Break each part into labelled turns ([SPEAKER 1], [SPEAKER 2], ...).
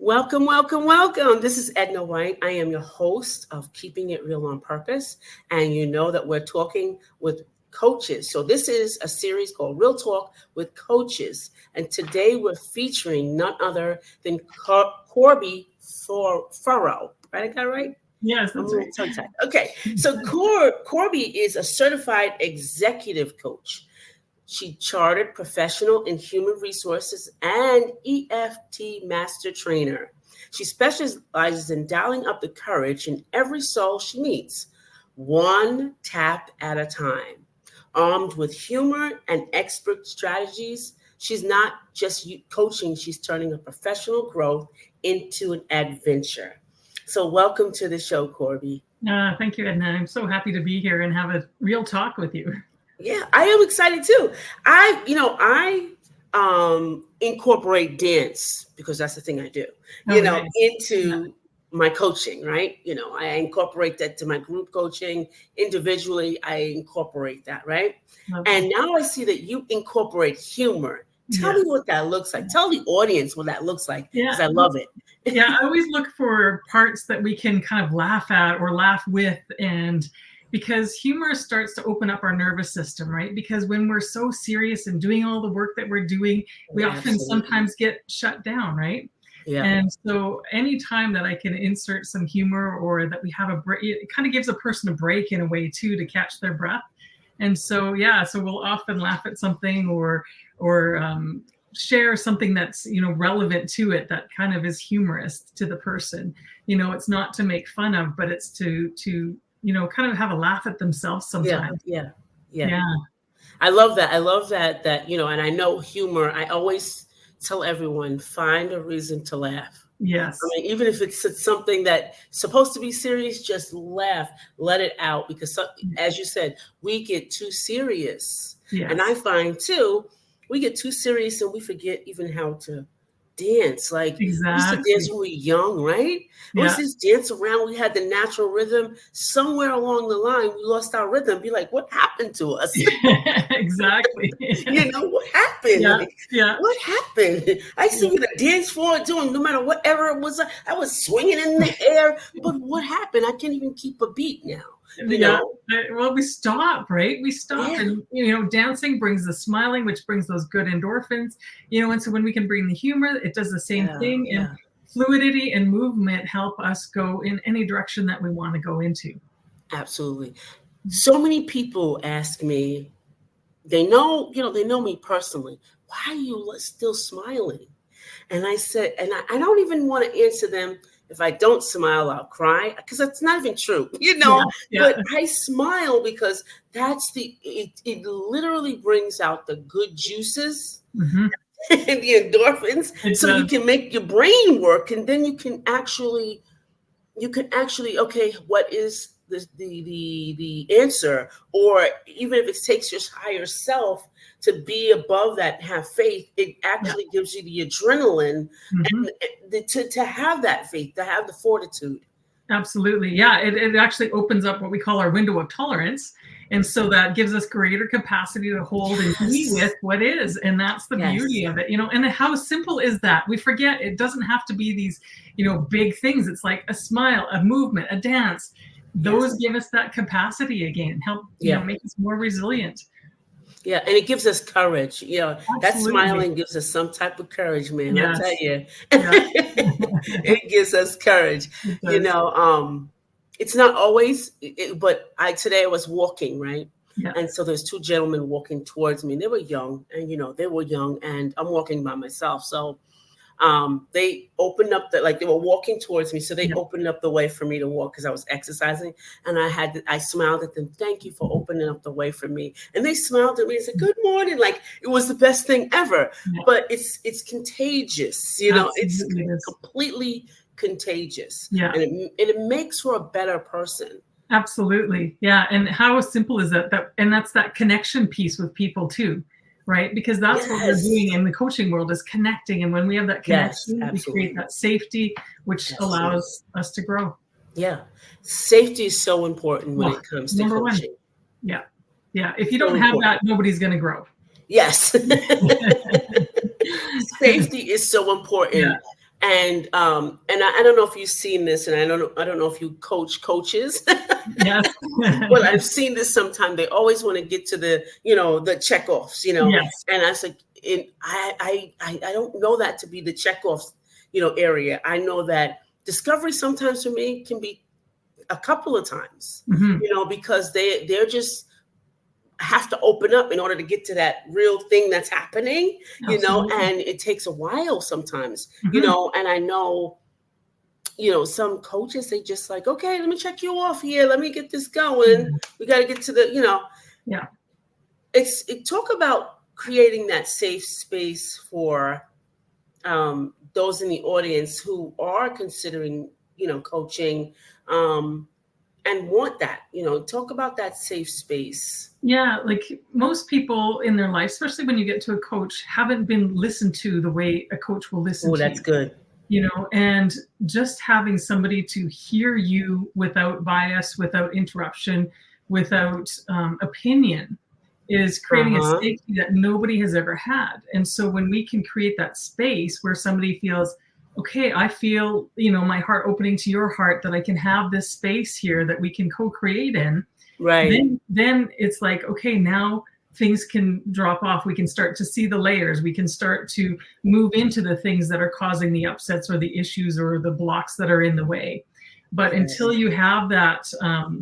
[SPEAKER 1] Welcome, welcome, welcome. This is Edna White. I am your host of Keeping It Real on Purpose. And you know that we're talking with coaches. So this is a series called Real Talk with Coaches. And today we're featuring none other than Corby Furrow. Right, I got it right?
[SPEAKER 2] Yes, that's right.
[SPEAKER 1] Tongue-tied. Okay, so Corby is a certified executive coach. She chartered professional in human resources and EFT master trainer. She specializes in dialing up the courage in every soul she meets, one tap at a time. Armed with humor and expert strategies, she's not just coaching, she's turning a professional growth into an adventure. So welcome to the show, Corby.
[SPEAKER 2] Thank you, Edna. I'm so happy to be here and have a real talk with you.
[SPEAKER 1] Yeah, I am excited too. I incorporate dance because that's the thing I do,
[SPEAKER 2] Nice.
[SPEAKER 1] into my coaching, right? I incorporate that to my group coaching. Individually, I incorporate that, right?
[SPEAKER 2] Okay.
[SPEAKER 1] And now I see that you incorporate humor. Tell me what that looks like. Tell the audience what that looks like, because I love it.
[SPEAKER 2] Yeah, I always look for parts that we can kind of laugh at or laugh with, and because humor starts to open up our nervous system, right? Because when we're so serious and doing all the work that we're doing, we often sometimes get shut down, right?
[SPEAKER 1] Yeah.
[SPEAKER 2] And so anytime that I can insert some humor or that we have a break, it kind of gives a person a break in a way too, to catch their breath. And so, so we'll often laugh at something or share something that's, relevant to it, that kind of is humorous to the person. It's not to make fun of, but it's to kind of have a laugh at themselves sometimes.
[SPEAKER 1] Yeah. I love that. And I know humor, I always tell everyone, find a reason to laugh.
[SPEAKER 2] Yes.
[SPEAKER 1] I mean, even if it's something that's supposed to be serious, just laugh, let it out. Because as you said, we get too serious.
[SPEAKER 2] Yes.
[SPEAKER 1] And I find too, we get too serious and we forget even how to dance. Like we used to dance when we were young, right? We used to dance around. We had the natural rhythm. Somewhere along the line, we lost our rhythm. Be like, what happened to us?
[SPEAKER 2] Exactly.
[SPEAKER 1] What happened? What happened? I used to be on the dance floor doing no matter whatever it was. I was swinging in the air. But what happened? I can't even keep a beat now.
[SPEAKER 2] Well, we stop, right? We stop, and dancing brings the smiling, which brings those good endorphins. And so when we can bring the humor, it does the same thing. And fluidity and movement help us go in any direction that we want to go into.
[SPEAKER 1] Absolutely. So many people ask me, they know me personally. Why are you still smiling? And I said, and I don't even want to answer them. If I don't smile, I'll cry, because that's not even true, But I smile because it literally brings out the good juices and the endorphins, you can make your brain work, and then you can actually, okay, what is the answer? Or even if it takes your higher self to be above that, have faith, it actually gives you the adrenaline and to have that faith, to have the fortitude.
[SPEAKER 2] Absolutely. Yeah. It actually opens up what we call our window of tolerance. And so that gives us greater capacity to hold and be with what is. And that's the beauty of it, and how simple is that? We forget it doesn't have to be these, big things. It's like a smile, a movement, a dance. Those give us that capacity again, help make us more resilient.
[SPEAKER 1] Yeah, and it gives us courage. That smiling gives us some type of courage, man. I'll tell you. It gives us courage. It's not always, but today I was walking, right? Yeah. And so there's two gentlemen walking towards me, and they were young, and I'm walking by myself. So they opened up they were walking towards me. So they opened up the way for me to walk because I was exercising, and I smiled at them. Thank you for opening up the way for me. And they smiled at me and said, good morning. Like it was the best thing ever, but it's contagious. It's completely contagious. Yeah. And it makes for a better person.
[SPEAKER 2] Absolutely. Yeah. And how simple is that? And that's that connection piece with people too. Right? Because that's what we're doing in the coaching world, is connecting. And when we have that connection, we create that safety, which allows us to grow.
[SPEAKER 1] Yeah. Safety is so important when it comes to coaching.
[SPEAKER 2] One. Yeah. Yeah. If you don't have that, nobody's going to grow.
[SPEAKER 1] Yes. Safety is so important. I don't know if you've seen this, and I don't know if you coach coaches.
[SPEAKER 2] Yes.
[SPEAKER 1] Well, I've seen this sometime. They always want to get to the, the checkoffs,
[SPEAKER 2] Yes.
[SPEAKER 1] And I was like, I don't know that to be the checkoffs, area. I know that discovery sometimes for me can be a couple of times, because they're just have to open up in order to get to that real thing that's happening,
[SPEAKER 2] Absolutely.
[SPEAKER 1] and it takes a while sometimes,
[SPEAKER 2] Mhm.
[SPEAKER 1] and I know, some coaches, they just like, okay, let me check you off here. Let me get this going. We got to get to the,
[SPEAKER 2] Yeah.
[SPEAKER 1] Talk about creating that safe space for those in the audience who are considering, coaching, and want that, talk about that safe space.
[SPEAKER 2] Yeah, like most people in their life, especially when you get to a coach, haven't been listened to the way a coach will listen
[SPEAKER 1] Oh,
[SPEAKER 2] to
[SPEAKER 1] that's
[SPEAKER 2] you.
[SPEAKER 1] good.
[SPEAKER 2] And just having somebody to hear you without bias, without interruption, without opinion is creating a safety that nobody has ever had. And so when we can create that space where somebody feels, okay, I feel, my heart opening to your heart, that I can have this space here that we can co-create in,
[SPEAKER 1] Right.
[SPEAKER 2] then it's like, okay, now things can drop off. We can start to see the layers. We can start to move into the things that are causing the upsets or the issues or the blocks that are in the way. But until you have that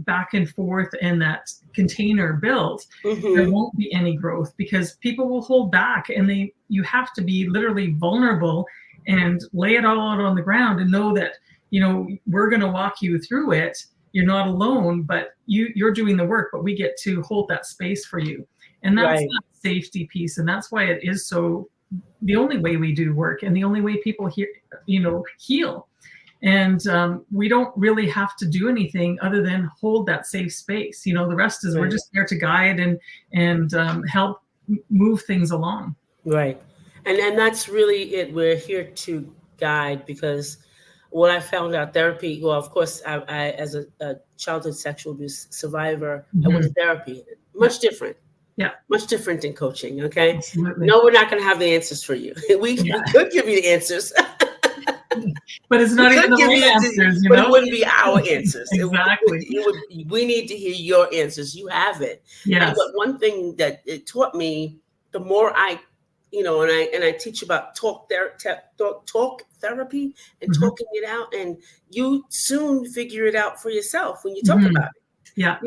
[SPEAKER 2] back and forth and that container built, there won't be any growth, because people will hold back, and you have to be literally vulnerable and lay it all out on the ground and know that, we're going to walk you through it. You're not alone, but you're doing the work, but we get to hold that space for you. And that's that safety piece. And that's why it is the only way we do work, and the only way people heal. And we don't really have to do anything other than hold that safe space. The rest is we're just there to guide and help move things along.
[SPEAKER 1] Right. And that's really it. We're here to guide, because what I found out, therapy, well, of course, I as a childhood sexual abuse survivor, I went to therapy. Much different.
[SPEAKER 2] Yeah.
[SPEAKER 1] Much different than coaching. Okay.
[SPEAKER 2] Absolutely.
[SPEAKER 1] No, we're not going to have the answers for you. We could give you the answers.
[SPEAKER 2] But it's not even the right answers,
[SPEAKER 1] But it wouldn't be our answers.
[SPEAKER 2] Exactly.
[SPEAKER 1] We need to hear your answers. You have it.
[SPEAKER 2] Yes.
[SPEAKER 1] But one thing that it taught me, the more I, and I teach about talk therapy and talking it out, and you soon figure it out for yourself when you talk about it.
[SPEAKER 2] Yeah.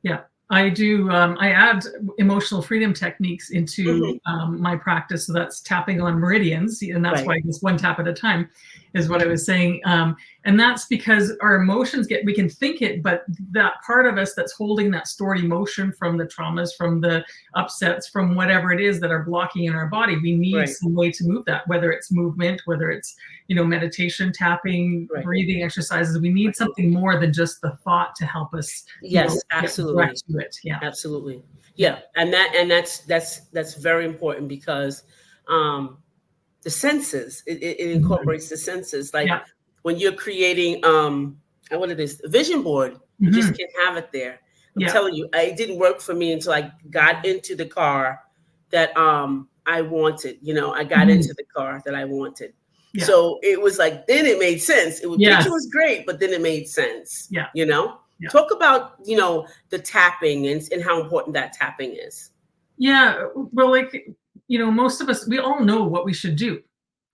[SPEAKER 1] Yeah.
[SPEAKER 2] I do. I add emotional freedom techniques into my practice. So that's tapping on meridians. And that's why it's one tap at a time is what I was saying. And that's because our emotions we can think it, but that part of us that's holding that stored emotion from the traumas, from the upsets, from whatever it is that are blocking in our body, we need some way to move that, whether it's movement, whether it's, meditation, tapping, breathing exercises. We need something more than just the thought to help us.
[SPEAKER 1] Yes, absolutely.
[SPEAKER 2] To it. Yeah,
[SPEAKER 1] absolutely. Yeah. And that's very important, because the senses, it incorporates the senses. Like when you're creating what it is, a vision board, you just can't have it there. I'm telling you, it didn't work for me until I got into the car that I wanted. I got into the car that I wanted. Yeah. So it was like, then it made sense. Picture was great, but then it made sense.
[SPEAKER 2] Yeah.
[SPEAKER 1] Yeah. Talk about, the tapping and how important that tapping is.
[SPEAKER 2] Yeah. Well, most of us, we all know what we should do.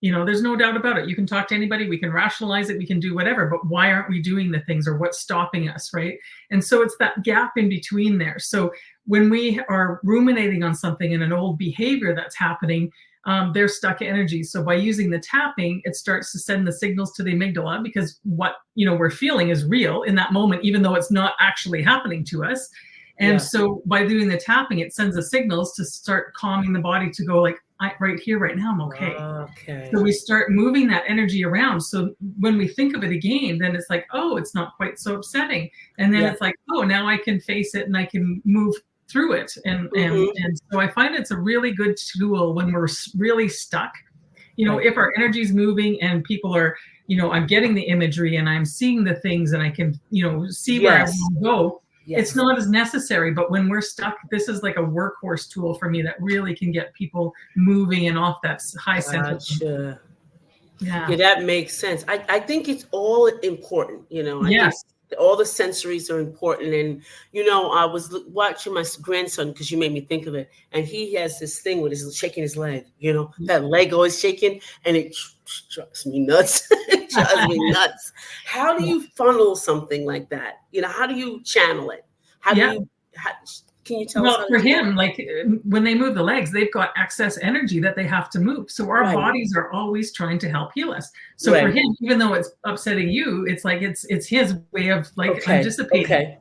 [SPEAKER 2] There's no doubt about it. You can talk to anybody, we can rationalize it, we can do whatever, but why aren't we doing the things, or what's stopping us, right? And so it's that gap in between there. So when we are ruminating on something in an old behavior that's happening, they're stuck energy. So by using the tapping, it starts to send the signals to the amygdala, because what we're feeling is real in that moment, even though it's not actually happening to us. And so by doing the tapping, it sends the signals to start calming the body to go like, right here, right now, I'm okay.
[SPEAKER 1] Okay.
[SPEAKER 2] So we start moving that energy around. So when we think of it again, then it's like, oh, it's not quite so upsetting. And then it's like, oh, now I can face it and I can move through it. And so I find it's a really good tool when we're really stuck. If our energy is moving and people are, I'm getting the imagery and I'm seeing the things and I can, see where I want to go. It's not as necessary, but when we're stuck, this is like a workhorse tool for me that really can get people moving and off that high center. Yeah.
[SPEAKER 1] Yeah, that makes sense. I think it's all important, I think
[SPEAKER 2] Yes.
[SPEAKER 1] all the sensories are important. And, I was watching my grandson, because you made me think of it. And he has this thing with his shaking his leg, that leg always shaking. And it drives me nuts. It drives me nuts. How do you funnel something like that? How do you channel it? How do
[SPEAKER 2] Yeah.
[SPEAKER 1] you, how, can you tell us
[SPEAKER 2] Well,
[SPEAKER 1] how to
[SPEAKER 2] for
[SPEAKER 1] do that?
[SPEAKER 2] him, like when they move the legs, they've got excess energy that they have to move. So our
[SPEAKER 1] Right,
[SPEAKER 2] bodies are always trying to help heal us. So for
[SPEAKER 1] right.
[SPEAKER 2] him, even though it's upsetting you, it's like it's his way of like, I'm
[SPEAKER 1] Okay,
[SPEAKER 2] dissipating.
[SPEAKER 1] okay.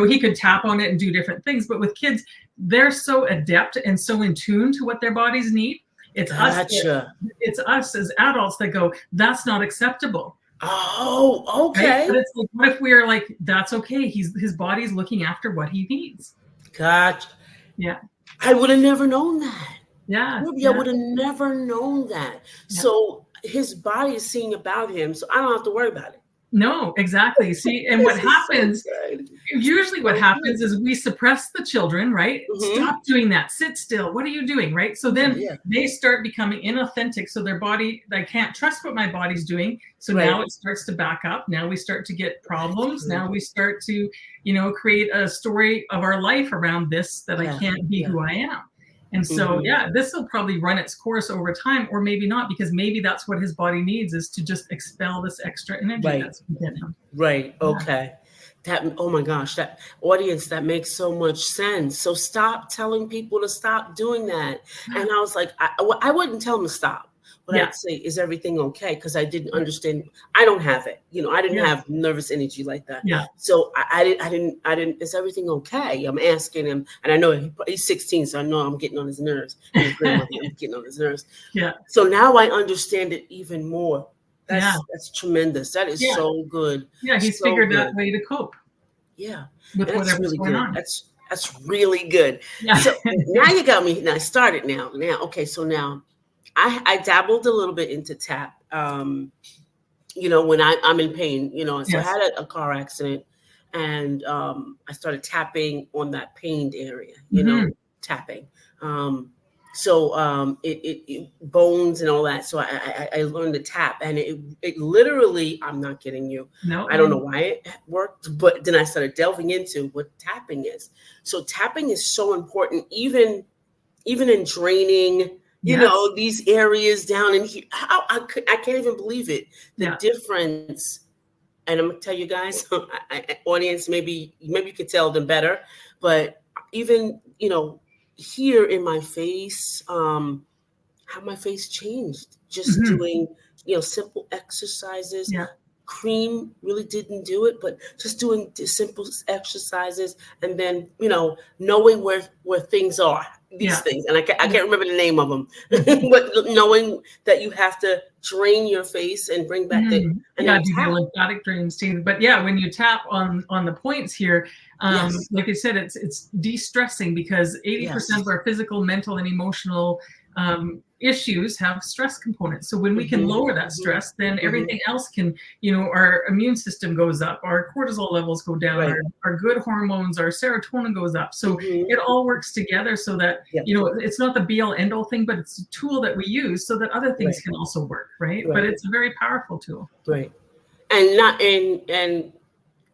[SPEAKER 2] He could tap on it and do different things. But with kids, they're so adept and so in tune to what their bodies need. It's us
[SPEAKER 1] Gotcha.
[SPEAKER 2] it's us as adults that go, that's not acceptable.
[SPEAKER 1] Oh,
[SPEAKER 2] Right.
[SPEAKER 1] okay.
[SPEAKER 2] But it's like, what if we're like, that's okay. His body's looking after what he needs.
[SPEAKER 1] Gotcha.
[SPEAKER 2] Yeah.
[SPEAKER 1] I would have never known that.
[SPEAKER 2] Yeah.
[SPEAKER 1] Corby, I
[SPEAKER 2] Yeah.
[SPEAKER 1] would have never known that.
[SPEAKER 2] Yeah.
[SPEAKER 1] So his body is seeing about him, so I don't have to worry about it.
[SPEAKER 2] No, exactly. See, and what
[SPEAKER 1] This is so
[SPEAKER 2] happens,
[SPEAKER 1] good.
[SPEAKER 2] usually what
[SPEAKER 1] So
[SPEAKER 2] happens
[SPEAKER 1] good.
[SPEAKER 2] is we suppress the children, right?
[SPEAKER 1] Mm-hmm.
[SPEAKER 2] Stop doing that. Sit still. What are you doing? Right. So
[SPEAKER 1] Yeah,
[SPEAKER 2] then
[SPEAKER 1] yeah.
[SPEAKER 2] they start becoming inauthentic. So their body, I can't trust what my body's doing. So
[SPEAKER 1] Right.
[SPEAKER 2] now it starts to back up. Now we start to get problems.
[SPEAKER 1] That's good.
[SPEAKER 2] Now we start to, create a story of our life around this, that I can't be who I am. And so, this will probably run its course over time, or maybe not, because maybe that's what his body needs, is to just expel this extra energy that's within him.
[SPEAKER 1] Right. Okay. Oh my gosh, that audience, that makes so much sense. So stop telling people to stop doing that. And I was like, I wouldn't tell them to stop. But I'd say, is everything okay? Because I didn't understand. I don't have it. I didn't have nervous energy like that.
[SPEAKER 2] Yeah.
[SPEAKER 1] So I didn't. Is everything okay? I'm asking him, and I know he's 16, so I know I'm getting on his nerves. And his grandmother, I'm getting on his nerves.
[SPEAKER 2] Yeah.
[SPEAKER 1] So now I understand it even more. That's tremendous. That is so good.
[SPEAKER 2] Yeah, he's
[SPEAKER 1] so
[SPEAKER 2] figured
[SPEAKER 1] good.
[SPEAKER 2] that way to cope.
[SPEAKER 1] Yeah,
[SPEAKER 2] with
[SPEAKER 1] that's
[SPEAKER 2] whatever's
[SPEAKER 1] really
[SPEAKER 2] going
[SPEAKER 1] good.
[SPEAKER 2] on.
[SPEAKER 1] That's really good.
[SPEAKER 2] Yeah.
[SPEAKER 1] So now you got me. Now I started now. Okay. So now I dabbled a little bit into tap. When I'm in pain. So I had a car accident, and I started tapping on that pained area. Tapping. It bones and all that. So I learned to tap, and it literally, I'm not kidding you.
[SPEAKER 2] No,
[SPEAKER 1] I don't know why it worked, but then I started delving into what tapping is. So tapping is so important, even in draining, these areas down in here. I can't even believe it. The difference. And I'm gonna tell you guys, audience, maybe you could tell them better, but even here in my face, how my face changed just doing simple exercises. Cream really didn't do it, but just doing simple exercises, and then knowing where things are, these things, and I can't remember the name of them, but knowing that you have to drain your face and bring back the
[SPEAKER 2] do the lymphatic drains too. But when you tap on the points here, like I said, it's de-stressing, because 80% of our physical, mental, and emotional issues have stress components. So when we can lower that stress, then everything else can, our immune system goes up, our cortisol levels go down, our good hormones, our serotonin goes up. So it all works together, so that it's not the be all end all thing, but it's a tool that we use so that other things can also work, right? But it's a very powerful tool.
[SPEAKER 1] Right. And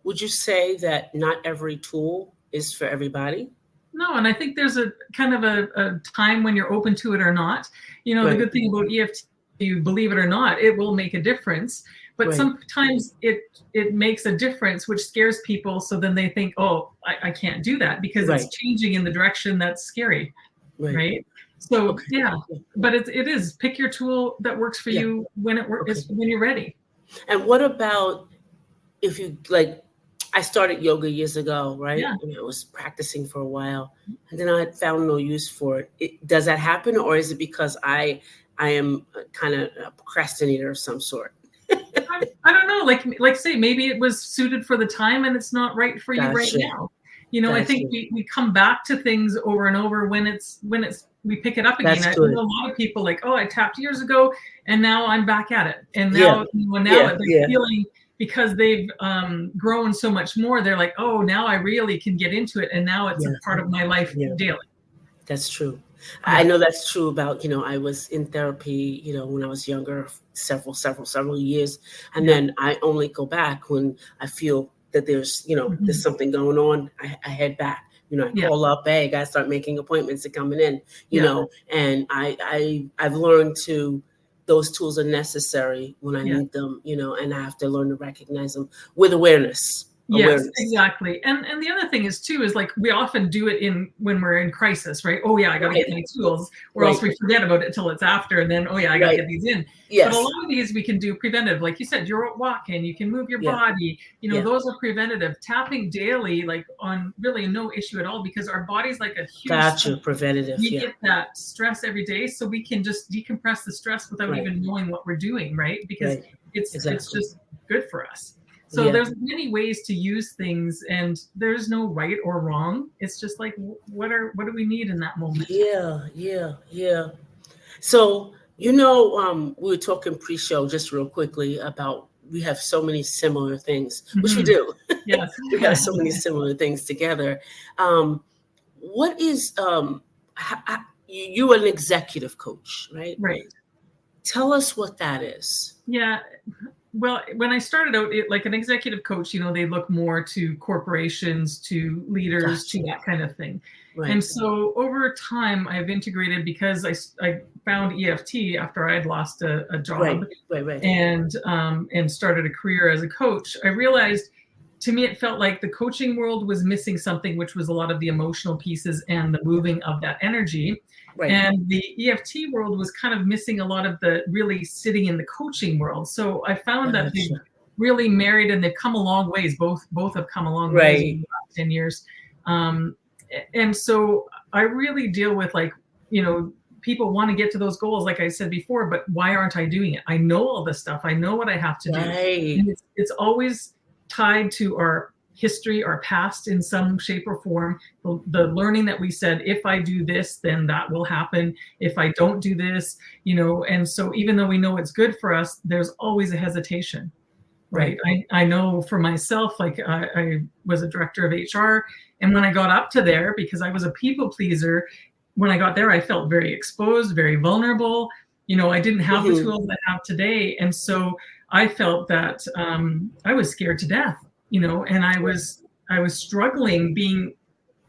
[SPEAKER 1] would you say that not every tool is for everybody?
[SPEAKER 2] No, and I think there's a kind of a time when you're open to it or not. The good thing about EFT, you believe it or not, it will make a difference. But sometimes it makes a difference, which scares people. So then they think, oh, I can't do that, because it's changing in the direction that's scary, right? So but it is, pick your tool that works for you when it works, when you're ready. And
[SPEAKER 1] what about if you I started yoga years ago, right? Yeah. And I was practicing for a while, and then I found no use for it. Does that happen, or is it because I am kind of a procrastinator of some sort?
[SPEAKER 2] I don't know. Like say, maybe it was suited for the time, and it's not right for you right now. I think we come back to things over and over when we pick it up again. I know a lot of people I tapped years ago, and now I'm back at it. And now, they're feeling, because they've grown so much more, they're like, oh, now I really can get into it, and now it's a part of my life daily.
[SPEAKER 1] That's true. I
[SPEAKER 2] Yeah.
[SPEAKER 1] know that's true about, I was in therapy, when I was younger, several years. And
[SPEAKER 2] Yeah.
[SPEAKER 1] then I only go back when I feel that there's
[SPEAKER 2] Mhm.
[SPEAKER 1] something going on. I head back. I
[SPEAKER 2] Yeah.
[SPEAKER 1] call up, hey, I gotta start making appointments and coming in,
[SPEAKER 2] Yeah.
[SPEAKER 1] and I've learned those tools are necessary when I
[SPEAKER 2] Yeah.
[SPEAKER 1] need them, and I have to learn to recognize them with awareness.
[SPEAKER 2] Yes,
[SPEAKER 1] Awareness.
[SPEAKER 2] exactly. And the other thing is too is like we often do it when we're in crisis, right? Oh yeah, I got to get
[SPEAKER 1] Right.
[SPEAKER 2] my tools, or else
[SPEAKER 1] Right.
[SPEAKER 2] we forget about it till it's after, and then oh yeah, I got to
[SPEAKER 1] Right.
[SPEAKER 2] get these in. But a
[SPEAKER 1] Yes.
[SPEAKER 2] lot of these we can do preventive, like you said, you're walking, you can move your
[SPEAKER 1] Yeah.
[SPEAKER 2] body.
[SPEAKER 1] Yeah.
[SPEAKER 2] Those are preventative. Tapping daily, like on really no issue at all, because our body's like a huge
[SPEAKER 1] Gotcha.
[SPEAKER 2] sponge.
[SPEAKER 1] Preventative.
[SPEAKER 2] We
[SPEAKER 1] Yeah.
[SPEAKER 2] get that stress every day, so we can just decompress the stress without
[SPEAKER 1] Right.
[SPEAKER 2] even knowing what we're doing, right? Because
[SPEAKER 1] Right.
[SPEAKER 2] it's
[SPEAKER 1] Exactly.
[SPEAKER 2] just good for us. So
[SPEAKER 1] Yeah.
[SPEAKER 2] there's many ways to use things, and there's no right or wrong. It's just like what do we need in that moment?
[SPEAKER 1] Yeah. Yeah. Yeah. So, we were talking pre-show just real quickly about we have so many similar things, which we
[SPEAKER 2] Mhm.
[SPEAKER 1] do.
[SPEAKER 2] Yes.
[SPEAKER 1] We have so many similar things together. Um, what is you an executive coach, right?
[SPEAKER 2] Right.
[SPEAKER 1] Tell us what that is.
[SPEAKER 2] Yeah. Well, when I started out, like an executive coach, they look more to corporations, to leaders, to
[SPEAKER 1] Gotcha.
[SPEAKER 2] that kind of thing. And
[SPEAKER 1] Right.
[SPEAKER 2] so over time, I've integrated because I found EFT after I had lost a
[SPEAKER 1] Right.
[SPEAKER 2] job
[SPEAKER 1] Right. Right.
[SPEAKER 2] and started a career as a coach. I realized to me it felt like the coaching world was missing something, which was a lot of the emotional pieces and the moving of that energy.
[SPEAKER 1] Right.
[SPEAKER 2] And the EFT world was kind of missing a lot of the really sitting in the coaching world. So I found that they've
[SPEAKER 1] Gotcha.
[SPEAKER 2] really married, and they've come a long ways. Both have come a long ways over
[SPEAKER 1] Right.
[SPEAKER 2] the last 10 years. Um, and so I really deal with people want to get to those goals, like I said before, but why aren't I doing it? I know all this stuff. I know what I have to do.
[SPEAKER 1] Right.
[SPEAKER 2] And it's always tied to our history, our past in some shape or form. The learning that we said, if I do this, then that will happen. If I don't do this, and so even though we know it's good for us, there's always a hesitation. Right. I know for myself, like I was a director of HR. And when I got up to there, because I was a people pleaser, when I got there, I felt very exposed, very vulnerable. I didn't have the
[SPEAKER 1] Mhm.
[SPEAKER 2] tools I have today. And so I felt that I was scared to death, and I was struggling being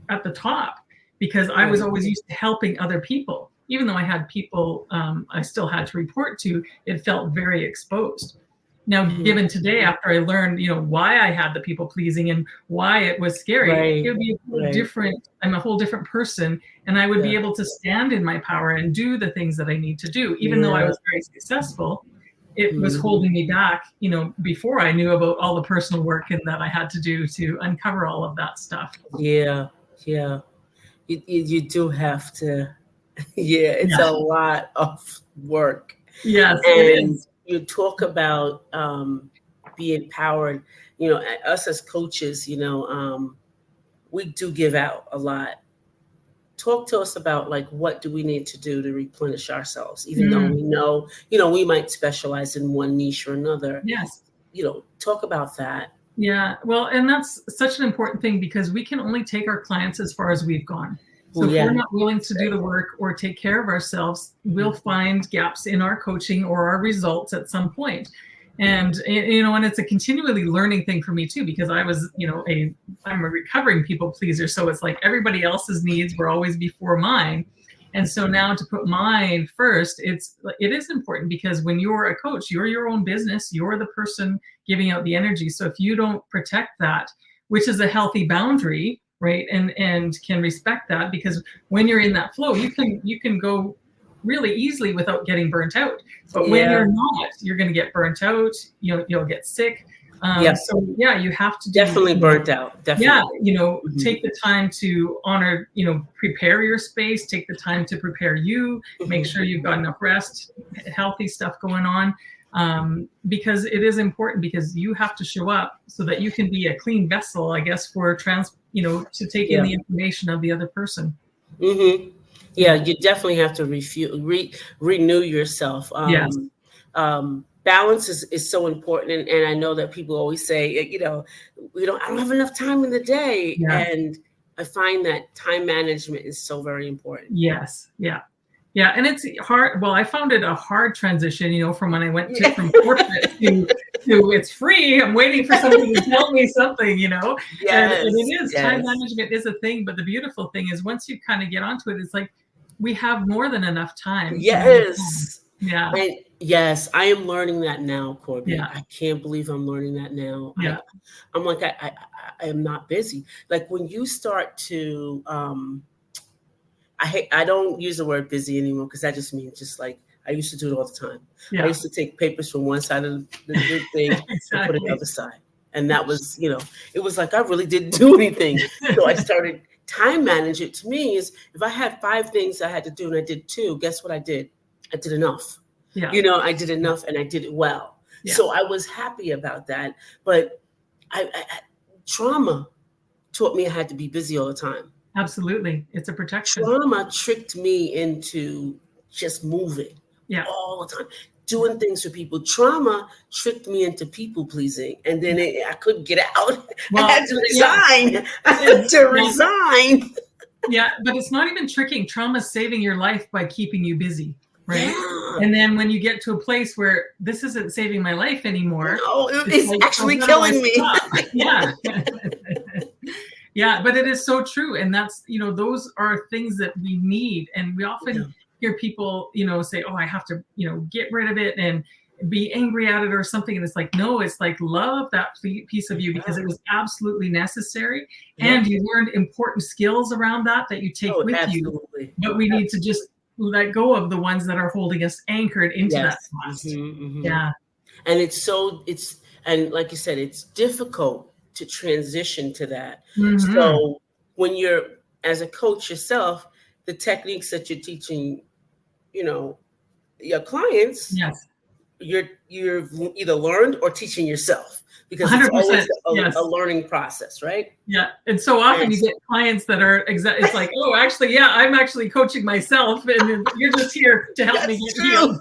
[SPEAKER 2] at the top because I was
[SPEAKER 1] Right.
[SPEAKER 2] always used to helping other people. Even though I had people I still had to report to, it felt very exposed. Now,
[SPEAKER 1] Mhm.
[SPEAKER 2] given today, after I learned, why I had the people pleasing and why it was scary, it
[SPEAKER 1] Right.
[SPEAKER 2] would be a whole
[SPEAKER 1] Right.
[SPEAKER 2] different, I'm a whole different person, and I would be
[SPEAKER 1] Yeah.
[SPEAKER 2] able to stand in my power and do the things that I need to do. Even though I
[SPEAKER 1] Yeah.
[SPEAKER 2] was very successful, it was
[SPEAKER 1] Mhm.
[SPEAKER 2] holding me back, before I knew about all the personal work and that I had to do to uncover all of that stuff.
[SPEAKER 1] Yeah. Yeah. You do have to. Yeah, it's
[SPEAKER 2] Yeah.
[SPEAKER 1] a lot of work.
[SPEAKER 2] Yes, it
[SPEAKER 1] And
[SPEAKER 2] is.
[SPEAKER 1] you talk about being empowered. Us as coaches, we do give out a lot. Talk to us about like what do we need to do to replenish ourselves, even though
[SPEAKER 2] Mm,
[SPEAKER 1] we know, we might specialize in one niche or another.
[SPEAKER 2] yes.
[SPEAKER 1] Talk about that.
[SPEAKER 2] Yeah, well, and that's such an important thing because we can only take our clients as far as we've gone.
[SPEAKER 1] Oh
[SPEAKER 2] So if we're
[SPEAKER 1] yeah.
[SPEAKER 2] not willing to do the work or take care of ourselves, we'll find gaps in our coaching or our results at some point. And it's a continually learning thing for me too, because I was, I'm a recovering people pleaser. So it's like everybody else's needs were always before mine. And so now to put mine first, it is important because when you're a coach, you're your own business, you're the person giving out the energy. So if you don't protect that, which is a healthy boundary, right, and can respect that, because when you're in that flow, you can go really easily without getting burnt out. But when
[SPEAKER 1] Yeah.
[SPEAKER 2] you're not, you're going to get burnt out. You'll get sick.
[SPEAKER 1] Yep.
[SPEAKER 2] So yeah, you have to do.
[SPEAKER 1] Definitely burnt out.
[SPEAKER 2] Yeah,
[SPEAKER 1] Definitely. Mhm.
[SPEAKER 2] take the time to honor, prepare your space, take the time to prepare you, make
[SPEAKER 1] Mhm.
[SPEAKER 2] sure you've got enough rest, healthy stuff going on. Because it is important because you have to show up so that you can be a clean vessel, I guess, for to take in
[SPEAKER 1] Yeah.
[SPEAKER 2] the information of the other person.
[SPEAKER 1] Hmm. Yeah,
[SPEAKER 2] Yeah.
[SPEAKER 1] you definitely have to renew yourself.
[SPEAKER 2] Yes.
[SPEAKER 1] Balance is so important, and I know that people always say, I don't have enough time in the day,
[SPEAKER 2] Yeah.
[SPEAKER 1] and I find that time management is so very important.
[SPEAKER 2] Yes. Yeah. Yeah. And it's hard. Well, I found it a hard transition, from when I went from corporate to it's free. I'm waiting for somebody to tell me something, and it is time management is a thing. But the beautiful thing is once you kind of get onto it, it's like we have more than enough time.
[SPEAKER 1] Yes.
[SPEAKER 2] Yeah.
[SPEAKER 1] And yes, I am learning that now, Corby.
[SPEAKER 2] Yeah.
[SPEAKER 1] I can't believe I'm learning that now.
[SPEAKER 2] Yeah.
[SPEAKER 1] I'm like, I am not busy. Like when you start to, I don't use the word busy anymore because that just means just like I used to do it all the time.
[SPEAKER 2] Yeah.
[SPEAKER 1] I used to take papers from one side of the thing
[SPEAKER 2] Exactly.
[SPEAKER 1] and put it on the other side. And that was, it was like I really didn't do anything. So I started time management. To me is if I had 5 things I had to do and I did 2, guess what I did? I did enough.
[SPEAKER 2] Yeah.
[SPEAKER 1] I did enough and I did it well. Yeah. So I was happy about that. But I trauma taught me I had to be busy all the time.
[SPEAKER 2] Absolutely. It's a protection.
[SPEAKER 1] Trauma tricked me into just moving all the time, doing things for people. Trauma tricked me into people pleasing. And then I couldn't get out. Well, I had to resign. Yeah. I had to resign.
[SPEAKER 2] Yeah, but it's not even tricking. Trauma is saving your life by keeping you busy. Right.
[SPEAKER 1] Yeah.
[SPEAKER 2] And then when you get to a place where this isn't saving my life anymore.
[SPEAKER 1] No, it's like, actually killing me.
[SPEAKER 2] Yeah. Yeah, but it is so true. And that's, those are things that we need. And we often hear people, say, oh, I have to, get rid of it and be angry at it or something. And it's like, no, it's like love that piece of you because it was absolutely necessary. Yeah. And you learned important skills around that you take with you. But we need to just let go of the ones that are holding us anchored into that past. Yeah.
[SPEAKER 1] And and like you said, it's difficult to transition to that. Mm-hmm. So when you're, as a coach yourself, the techniques that you're teaching, your clients,
[SPEAKER 2] yes,
[SPEAKER 1] you're either learned or teaching yourself because
[SPEAKER 2] 100%,
[SPEAKER 1] it's always a learning process, right?
[SPEAKER 2] Yeah. And so often you get clients that are it's like, oh, actually, I'm actually coaching myself and you're just here to help me get healed.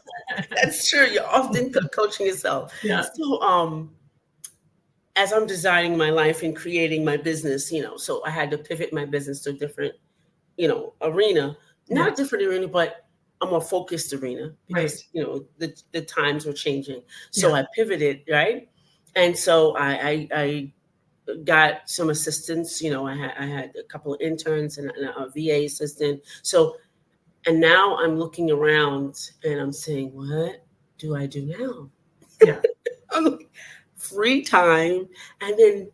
[SPEAKER 1] That's true. You're often coaching yourself.
[SPEAKER 2] Yeah.
[SPEAKER 1] So, as I'm designing my life and creating my business, so I had to pivot my business to a different, arena, not a different arena, but a more focused arena because, the times were changing. So I pivoted, right? And so I got some assistants, I had a couple of interns and a VA assistant. So, and now I'm looking around and I'm saying, what do I do now?
[SPEAKER 2] Yeah.
[SPEAKER 1] Free time. And then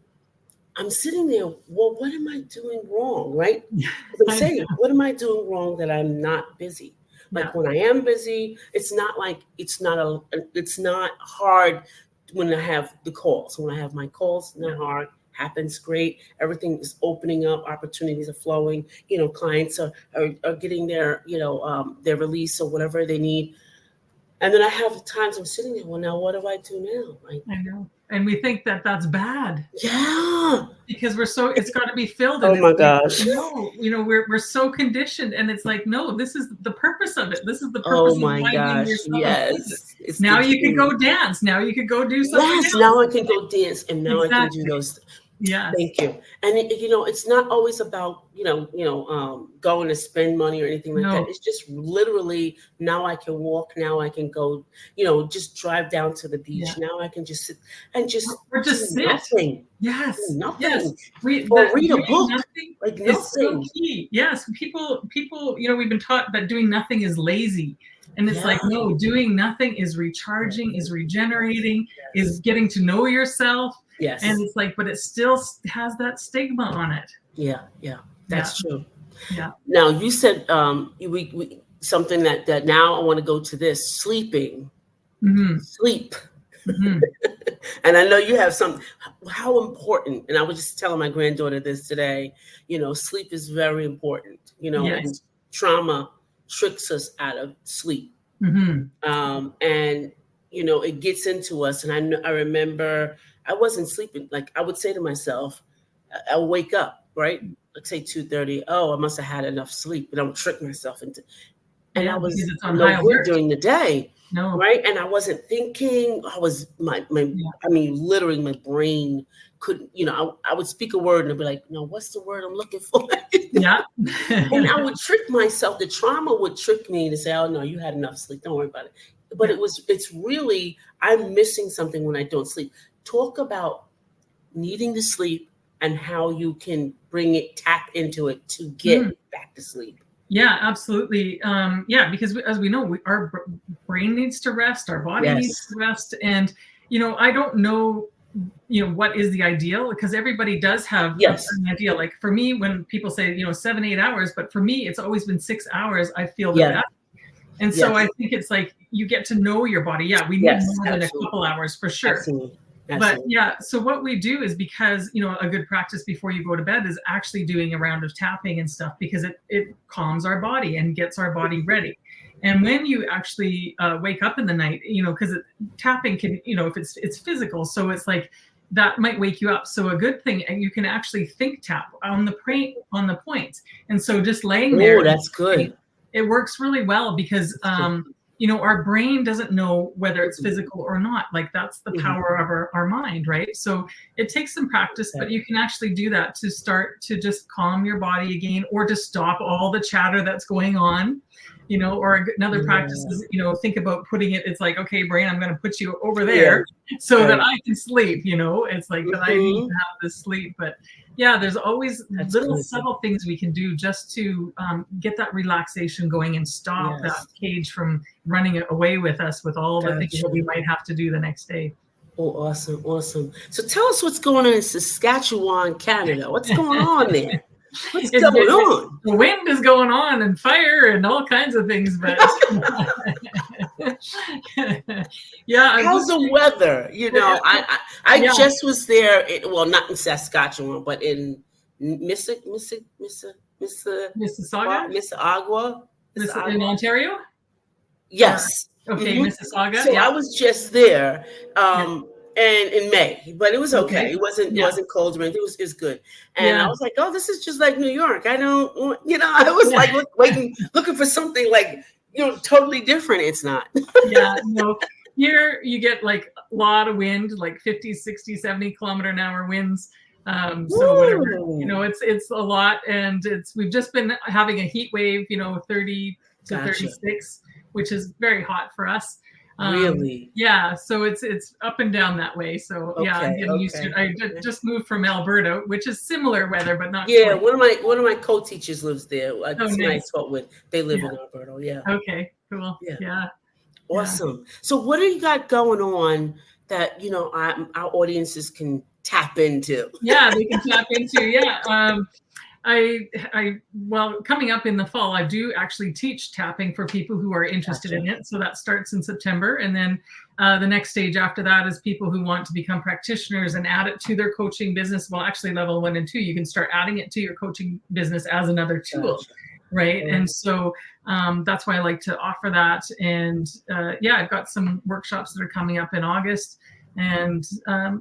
[SPEAKER 1] I'm sitting there, well, what am I doing wrong? Right? I'm saying, what am I doing wrong that I'm not busy? Like when I am busy, it's not hard when I have the calls. When I have my calls, not hard, happens great. Everything is opening up, opportunities are flowing, clients are getting their, their release or whatever they need. And then I have times I'm sitting there, well, now what do I do now?
[SPEAKER 2] I know. And we think that that's bad.
[SPEAKER 1] Yeah.
[SPEAKER 2] Because it's got to be filled.
[SPEAKER 1] Oh my gosh.
[SPEAKER 2] No, we're so conditioned. And it's like, no, this is the purpose of it. This is the purpose of
[SPEAKER 1] my gosh. Yes.
[SPEAKER 2] Now you could go dance. Now you could go do something else.
[SPEAKER 1] Now I can go dance and now I can do those.
[SPEAKER 2] Yeah.
[SPEAKER 1] Thank you. And it's not always about, going to spend money or anything like that. It's just literally now I can walk. Now I can go, just drive down to the beach. Yeah. Now I can just sit and just
[SPEAKER 2] sit.
[SPEAKER 1] Nothing.
[SPEAKER 2] Yes.
[SPEAKER 1] Nothing.
[SPEAKER 2] Yes.
[SPEAKER 1] Or read a book. Like nothing.
[SPEAKER 2] Is so key. Yes. People, we've been taught that doing nothing is lazy. And it's like, no, doing nothing is recharging, is regenerating, is getting to know yourself.
[SPEAKER 1] Yes.
[SPEAKER 2] And it's like, but it still has that stigma on it.
[SPEAKER 1] Yeah. That's true.
[SPEAKER 2] Yeah.
[SPEAKER 1] Now you said we something that now I want to go to this sleeping.
[SPEAKER 2] Mm-hmm.
[SPEAKER 1] Sleep.
[SPEAKER 2] Mm-hmm.
[SPEAKER 1] And I know you have how important, and I was just telling my granddaughter this today, sleep is very important, and trauma tricks us out of sleep.
[SPEAKER 2] Mm-hmm.
[SPEAKER 1] And, it gets into us. And I remember I wasn't sleeping. Like I would say to myself, I'll wake up, right? Let's say 2:30. Oh, I must have had enough sleep. But I don't trick myself into. and I
[SPEAKER 2] because
[SPEAKER 1] was
[SPEAKER 2] it's on
[SPEAKER 1] no
[SPEAKER 2] high
[SPEAKER 1] good
[SPEAKER 2] alert.
[SPEAKER 1] during the day.
[SPEAKER 2] No.
[SPEAKER 1] Right. And I wasn't thinking. I was literally my brain couldn't, I would speak a word and I'd be like, no, what's the word I'm looking for?
[SPEAKER 2] Yeah.
[SPEAKER 1] And I would trick myself. The trauma would trick me to say, oh no, you had enough sleep. Don't worry about it. But it's really, I'm missing something when I don't sleep. Talk about needing to sleep and how you can tap into it to get back to sleep.
[SPEAKER 2] Yeah, absolutely. Because as we know, our brain needs to rest, our body needs to rest. And, I don't know, what is the ideal, because everybody does have an idea. Like for me, when people say, 7-8 hours, but for me, it's always been 6 hours. I feel the best. And so I think it's like you get to know your body. Yeah, we need more than a couple hours for sure.
[SPEAKER 1] Absolutely.
[SPEAKER 2] But so what we do is, because, a good practice before you go to bed is actually doing a round of tapping and stuff, because it calms our body and gets our body ready. And when you actually wake up in the night, because tapping can, if it's physical, so it's like that might wake you up. So a good thing, and you can actually think tap on the point. And so just laying there.
[SPEAKER 1] Oh, that's good.
[SPEAKER 2] It works really well because our brain doesn't know whether it's physical or not. Like that's the power of our mind, right? So it takes some practice, but you can actually do that to start to just calm your body again, or to stop all the chatter that's going on, or another practice is, think about putting it, it's like, okay, brain, I'm going to put you over there so that I can sleep, it's like that I need to have this sleep. But yeah, there's always little subtle things we can do just to get that relaxation going and stop that cage from running away with us with all the things that we might have to do the next day.
[SPEAKER 1] Oh, awesome. Awesome. So tell us what's going on in Saskatchewan, Canada. What's going on there? What's going on?
[SPEAKER 2] The wind is going on and fire and all kinds of things, but
[SPEAKER 1] how's the weather? I just was there. Not in Saskatchewan, but in Mississauga,
[SPEAKER 2] in Ontario.
[SPEAKER 1] Yes.
[SPEAKER 2] Okay, Mississauga.
[SPEAKER 1] So I was just there. And in May, but it was okay. It wasn't cold or anything. It was good. And I was like, oh, this is just like New York. I don't, I was like looking for something like, totally different. It's not.
[SPEAKER 2] Here you get like a lot of wind, like 50, 60, 70 kilometer an hour winds. So whatever, it's a lot. And we've just been having a heat wave, 30 to 36, which is very hot for us.
[SPEAKER 1] Really?
[SPEAKER 2] Yeah. So it's up and down that way. So I'm getting used to it. I just moved from Alberta, which is similar weather, but not.
[SPEAKER 1] Yeah. Quite. One of my co-teachers lives there. I taught with. They live in Alberta. Yeah.
[SPEAKER 2] Okay. Cool. Yeah.
[SPEAKER 1] Awesome. So what do you got going on that, our audiences can tap into?
[SPEAKER 2] Yeah, they can tap into. Yeah. Coming up in the fall, I do actually teach tapping for people who are interested in it. So that starts in September. And then the next stage after that is people who want to become practitioners and add it to their coaching business. Well, actually level 1 and 2, you can start adding it to your coaching business as another tool. Right. And so that's why I like to offer that. And I've got some workshops that are coming up in August. And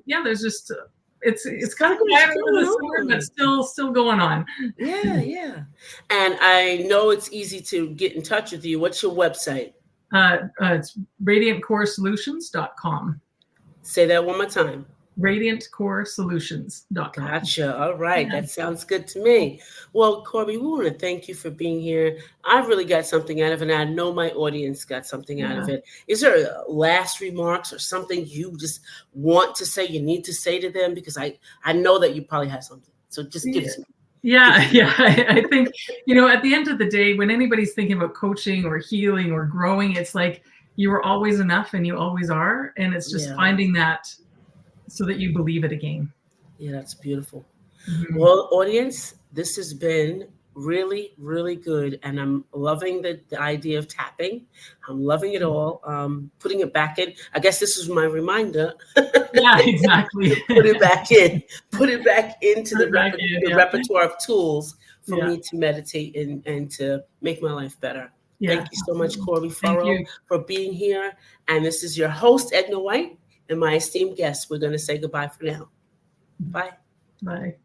[SPEAKER 2] there's just it's kind of quiet over the summer, but still going on.
[SPEAKER 1] Yeah. And I know it's easy to get in touch with you. What's your website?
[SPEAKER 2] It's radiantcoresolutions.com.
[SPEAKER 1] Say that one more time.
[SPEAKER 2] radiantcoresolutions.com.
[SPEAKER 1] Gotcha. All right. That sounds good to me. Well, Corby, we want to thank you for being here. I've really got something out of it, and I know my audience got something out of it. Is there last remarks or something you just want to say, you need to say to them? Because I know that you probably have something. So just give us.
[SPEAKER 2] I think, at the end of the day, when anybody's thinking about coaching or healing or growing, it's like you were always enough and you always are. And it's just finding that so that you believe it again.
[SPEAKER 1] Yeah, that's beautiful. Well, audience, this has been really, really good. And I'm loving the idea of tapping. I'm loving it all. Putting it back in. I guess this is my reminder.
[SPEAKER 2] Yeah, exactly.
[SPEAKER 1] Put it back in. Put it back into the repertoire of tools for me to meditate and to make my life better. Yeah. Thank you so much, Corby Furrow, for being here. And this is your host, Edna White, and my esteemed guest. We're going to say goodbye for now. Bye.
[SPEAKER 2] Bye.